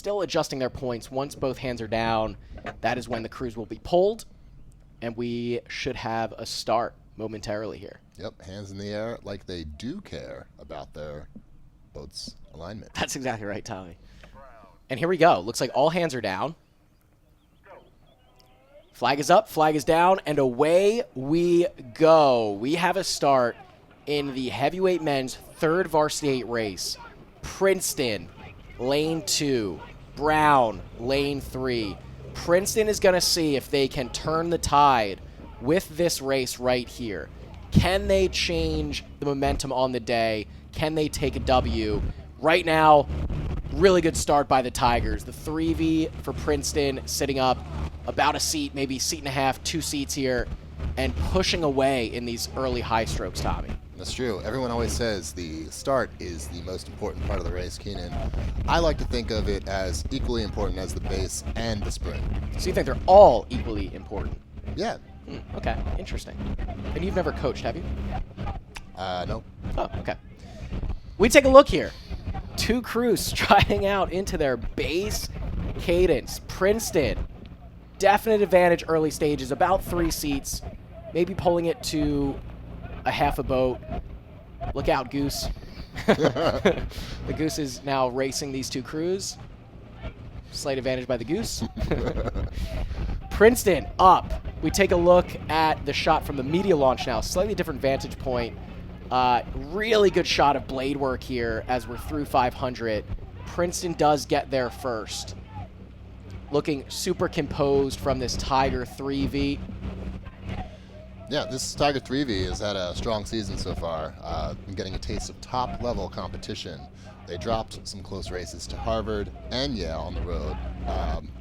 still adjusting their points. Once both hands are down, that is when the crews will be pulled, and we should have a start momentarily here. Yep, hands in the air like they do care about their boat's alignment. That's exactly right, Tommy. And here we go. Looks like all hands are down. Flag is up, flag is down, and away we go. We have a start in the heavyweight men's third Varsity 8 race. Princeton, lane 2. Brown, lane 3. Princeton is going to see if they can turn the tide with this race right here. Can they change the momentum on the day? Can they take a W? Right now, really good start by the Tigers. The 3V for Princeton sitting up about a seat, maybe seat and a half, 2 seats here, and pushing away in these early high strokes, Tommy. That's true. Everyone always says the start is the most important part of the race, Keenan. I like to think of it as equally important as the base and the sprint. So you think they're all equally important? Yeah. Okay, interesting. And you've never coached, have you? No. Oh, okay. We take a look here. 2 crews striding out into their base cadence. Princeton, definite advantage early stages, about 3 seats, maybe pulling it to a half a boat. Look out, Goose. The Goose is now racing these 2 crews. Slight advantage by the Goose. Princeton up. We take a look at the shot from the media launch now. Slightly different vantage point. Really good shot of blade work here as we're through 500. Princeton does get there first. Looking super composed from this Tiger 3V. Yeah, this Tiger 3V has had a strong season so far. Been getting a taste of top-level competition. They dropped some close races to Harvard and Yale on the road.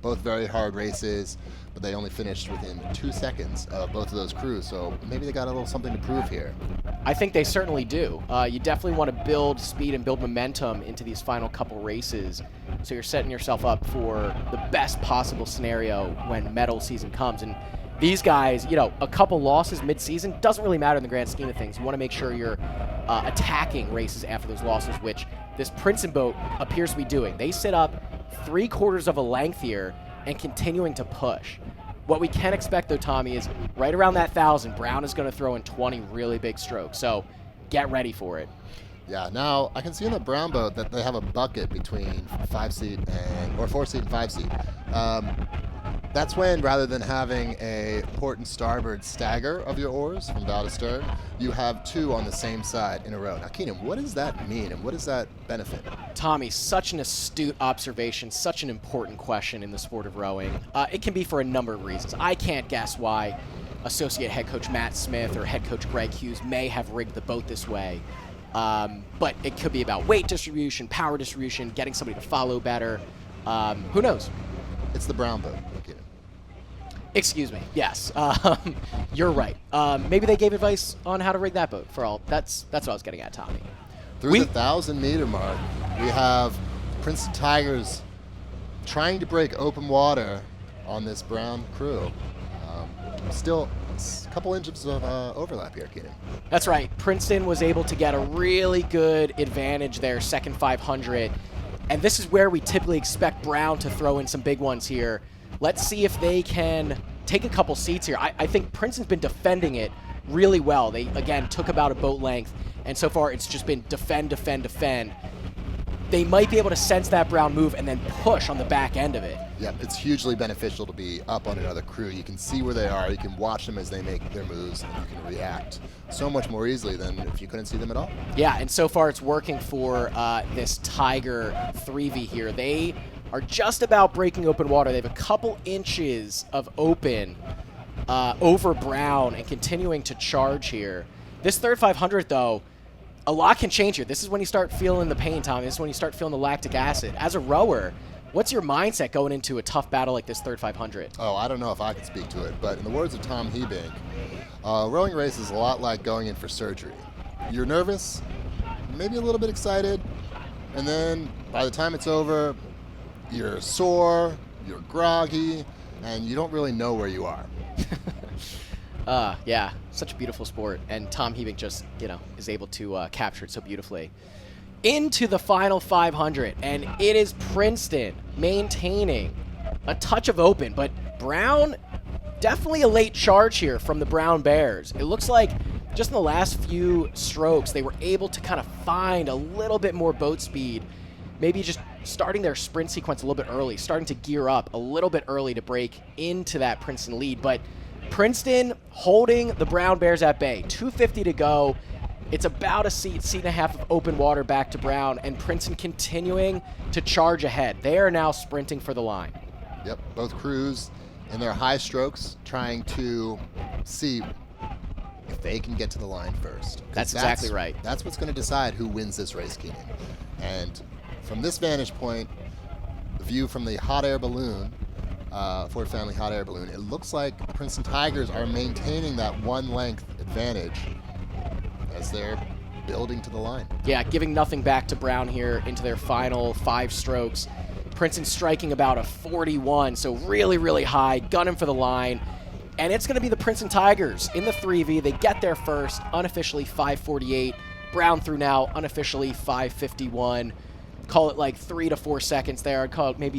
Both very hard races, but they only finished within 2 seconds of both of those crews, so maybe they got a little something to prove here. I think they certainly do. You definitely want to build speed and build momentum into these final couple races, so you're setting yourself up for the best possible scenario when medal season comes. And these guys, you know, a couple losses mid-season doesn't really matter in the grand scheme of things. You want to make sure you're attacking races after those losses, which this Princeton boat appears to be doing. They sit up 3/4 of a length here and continuing to push. What we can expect, though, Tommy, is right around that 1,000, Brown is going to throw in 20 really big strokes. So get ready for it. Yeah, now I can see in the Brown boat that they have a bucket between 5-seat and, or 4-seat and 5-seat. That's when, rather than having a port and starboard stagger of your oars from bow to stern, you have 2 on the same side in a row. Now, Keenan, what does that mean, and what does that benefit? Tommy, such an astute observation, such an important question in the sport of rowing. It can be for a number of reasons. I can't guess why associate head coach Matt Smith or head coach Greg Hughes may have rigged the boat this way. But it could be about weight distribution, power distribution, getting somebody to follow better. Who knows? It's the Brown boat, Keenan. Excuse me. Yes, you're right. Maybe they gave advice on how to rig that boat. For all that's what I was getting at, Tommy. Through the 1,000-meter mark, we have Princeton Tigers trying to break open water on this Brown crew. Still a couple inches of overlap here, Keenan. That's right. Princeton was able to get a really good advantage there, second 500. And this is where we typically expect Brown to throw in some big ones here. Let's see if they can take a couple seats here. I think Princeton's been defending it really well. They, again, took about a boat length, and so far it's just been defend, defend, defend. They might be able to sense that Brown move and then push on the back end of it. Yeah, it's hugely beneficial to be up on another crew. You can see where they are, you can watch them as they make their moves, and you can react so much more easily than if you couldn't see them at all. Yeah, and so far it's working for this Tiger 3V here. They are just about breaking open water. They have a couple inches of open over Brown and continuing to charge here. This third 500, though, a lot can change here. This is when you start feeling the pain, Tommy. This is when you start feeling the lactic acid. As a rower, what's your mindset going into a tough battle like this third 500? Oh, I don't know if I can speak to it, but in the words of Tom Hebink, rowing race is a lot like going in for surgery. You're nervous, maybe a little bit excited, and then by the time it's over, you're sore, you're groggy, and you don't really know where you are. Yeah, such a beautiful sport, and Tom Hebink just, is able to capture it so beautifully. into the final 500, and it is Princeton maintaining a touch of open, but Brown, definitely a late charge here from the Brown Bears. It looks like just in the last few strokes, they were able to kind of find a little bit more boat speed, maybe just starting their sprint sequence a little bit early, starting to gear up a little bit early to break into that Princeton lead. But Princeton holding the Brown Bears at bay. 2:50 to go. It's about a seat and a half of open water back to Brown, and Princeton continuing to charge ahead. They are now sprinting for the line. Yep, both crews in their high strokes trying to see if they can get to the line first. That's exactly right. That's what's going to decide who wins this race, Keenan. And from this vantage point, the view from the hot air balloon, Ford Family hot air balloon, it looks like the Princeton Tigers are maintaining that one length advantage as they're building to the line. Yeah, giving nothing back to Brown here into their final 5 strokes. Princeton striking about a 41, so really, really high, gunning for the line. And it's going to be the Princeton Tigers in the 3V. They get there first, unofficially 5:48. Brown through now, unofficially 5:51. Call it like 3 to 4 seconds there. I'd call it maybe